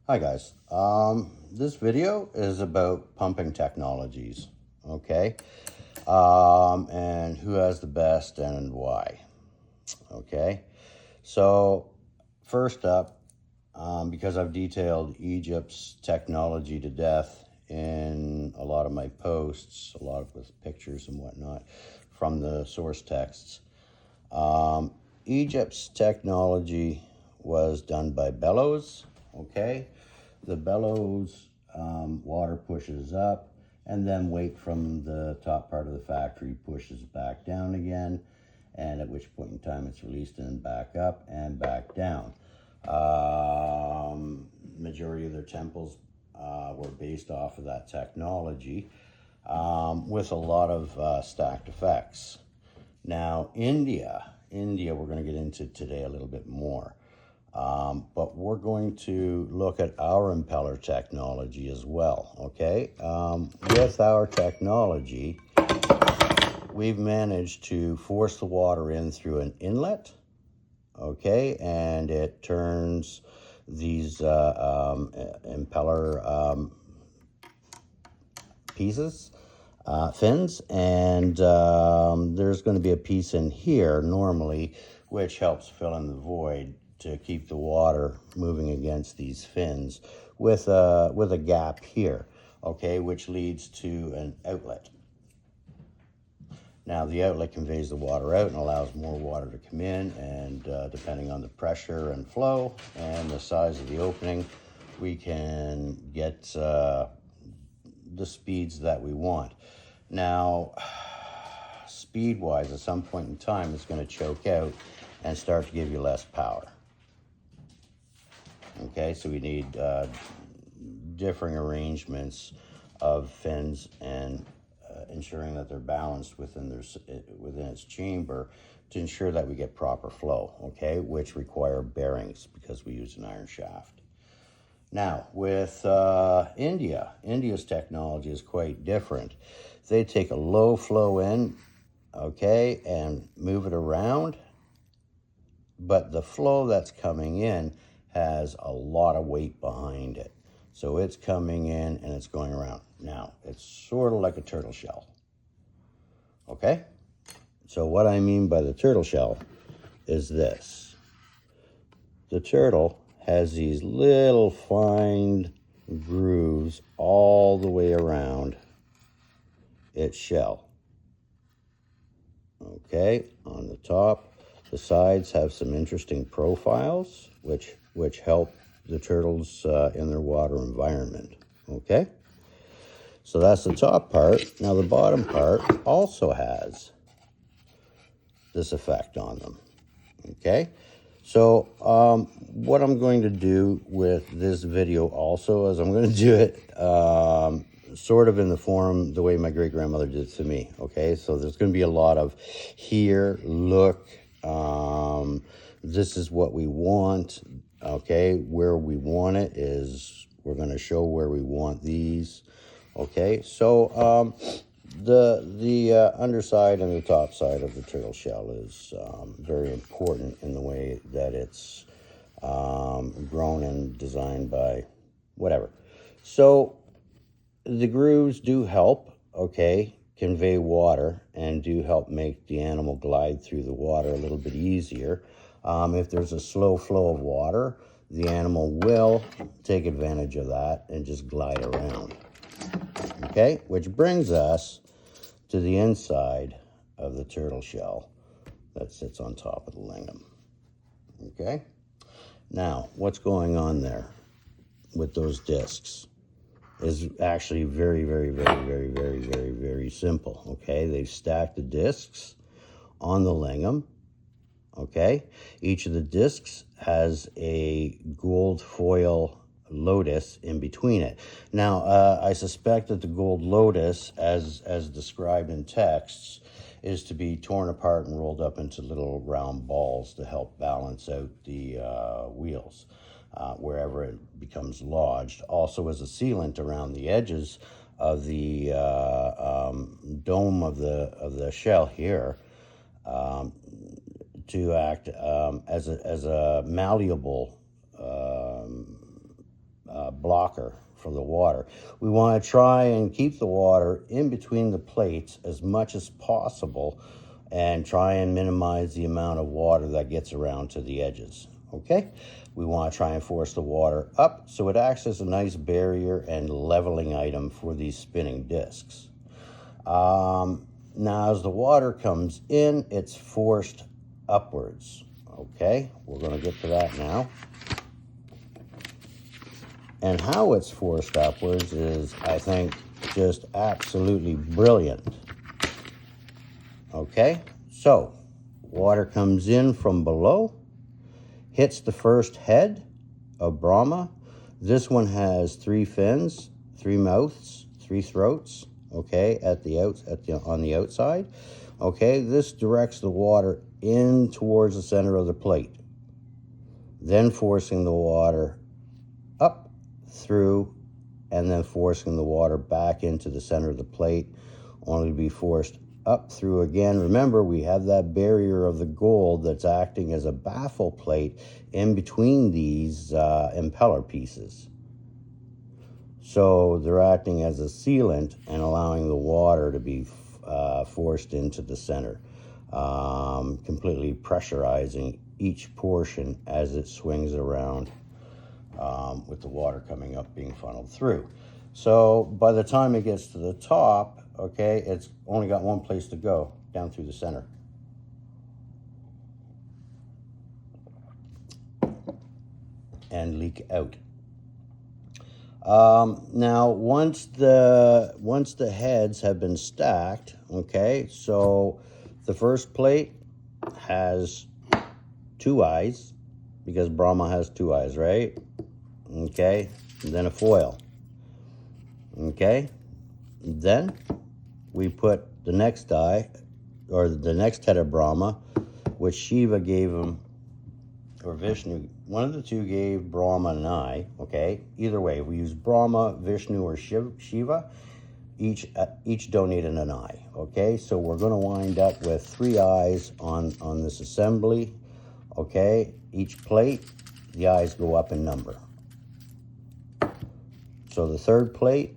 Hi guys, this video is about pumping technologies, okay, and who has the best and why, okay. So first up, because I've detailed Egypt's technology to death in a lot of my posts, a lot with pictures and whatnot from the source texts, Egypt's technology was done by bellows, okay. The bellows, water pushes up, and then weight from the top part of the factory pushes back down again, and at which point in time it's released and back up and back down. Majority of their temples were based off of that technology, with a lot of stacked effects. Now, India we're going to get into today a little bit more. But we're going to look at our impeller technology as well, okay? With our technology, we've managed to force the water in through an inlet, okay? And it turns these impeller pieces, fins, and there's going to be a piece in here normally which helps fill in the void to keep the water moving against these fins with a gap here, okay, which leads to an outlet. Now the outlet conveys the water out and allows more water to come in, and depending on the pressure and flow and the size of the opening, we can get the speeds that we want. Now, speed-wise, at some point in time, it's going to choke out and start to give you less power. Okay, so we need differing arrangements of fins and ensuring that they're balanced within its chamber to ensure that we get proper flow, okay, which require bearings because we use an iron shaft. Now, with India's technology is quite different. They take a low flow in, okay, and move it around, but the flow that's coming in has a lot of weight behind it. So it's coming in and it's going around. Now, it's sort of like a turtle shell, okay? So what I mean by the turtle shell is this. The turtle has these little fine grooves all the way around its shell. Okay, on the top, the sides have some interesting profiles which help the turtles in their water environment. Okay, so that's the top part. Now the bottom part also has this effect on them. Okay, so what I'm going to do with this video also is I'm going to do it sort of in the form the way my great-grandmother did to me, okay? So there's going to be a lot of here, look, this is what we want, okay? Where we want it is, we're going to show where we want these, okay? So the underside and the top side of the turtle shell is very important in the way that it's grown and designed by whatever. So the grooves do help, okay, convey water and do help make the animal glide through the water a little bit easier. If there's a slow flow of water, the animal will take advantage of that and just glide around. Okay, which brings us to the inside of the turtle shell that sits on top of the lingam. Okay, now what's going on there with those discs is actually very, very, very, very, very, very, very simple, okay? They've stacked the discs on the lingam, okay? Each of the discs has a gold foil lotus in between it. Now, I suspect that the gold lotus, as described in texts, is to be torn apart and rolled up into little round balls to help balance out the wheels. Wherever it becomes lodged. Also as a sealant around the edges of the dome of the shell here, to act as a malleable blocker from the water. We want to try and keep the water in between the plates as much as possible and try and minimize the amount of water that gets around to the edges. Okay, we want to try and force the water up so it acts as a nice barrier and leveling item for these spinning discs. Now as the water comes in, it's forced upwards. Okay, we're going to get to that now. And how it's forced upwards is, I think, just absolutely brilliant. Okay, so water comes in from below, hits the first head of Brahma. This one has 3 fins, 3 mouths, 3 throats, okay, on the outside. Okay, this directs the water in towards the center of the plate, then forcing the water up through, and then forcing the water back into the center of the plate, only to be forced up through again. Remember, we have that barrier of the gold that's acting as a baffle plate in between these impeller pieces. So they're acting as a sealant and allowing the water to be forced into the center, completely pressurizing each portion as it swings around, with the water coming up being funneled through. So by the time it gets to the top, okay, it's only got one place to go, down through the center. And leak out. Now, once the heads have been stacked, okay, so the first plate has 2 eyes, because Brahma has 2 eyes, right? Okay, and then a foil. Okay, then we put the next eye, or the next head of Brahma, which Shiva gave him, or Vishnu, one of the two gave Brahma an eye. Okay, either way, we use Brahma, Vishnu, or Shiva, each donated an eye. Okay, so we're going to wind up with 3 eyes on this assembly. Okay, each plate, the eyes go up in number. So the third plate,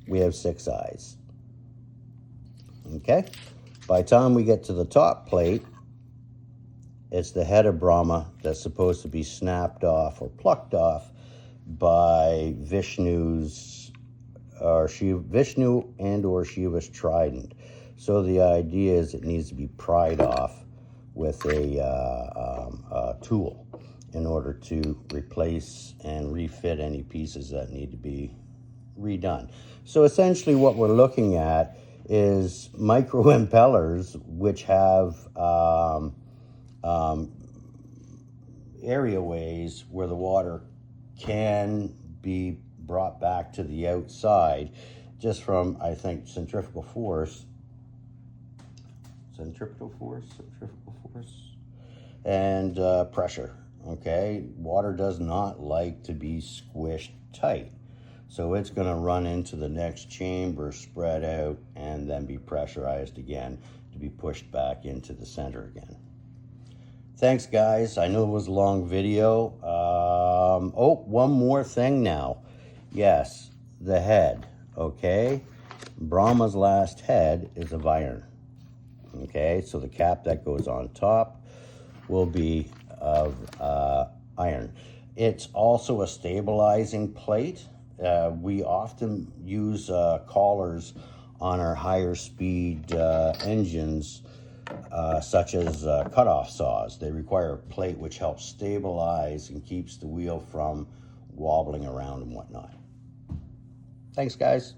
we have 6 eyes. Okay, by the time we get to the top plate, it's the head of Brahma that's supposed to be snapped off or plucked off by Vishnu and or Shiva's trident. So the idea is it needs to be pried off with a tool in order to replace and refit any pieces that need to be redone. So essentially what we're looking at is micro impellers which have areaways where the water can be brought back to the outside just from, I think, centrifugal force, and pressure. Okay, water does not like to be squished tight, so it's going to run into the next chamber, spread out, and then be pressurized again to be pushed back into the center again. Thanks, guys. I know it was a long video. Oh, one more thing now. Yes, the head, okay? Brahma's last head is of iron, okay? So the cap that goes on top will be of iron. It's also a stabilizing plate. We often use collars on our higher speed engines, such as cutoff saws. They require a plate which helps stabilize and keeps the wheel from wobbling around and whatnot. Thanks, guys.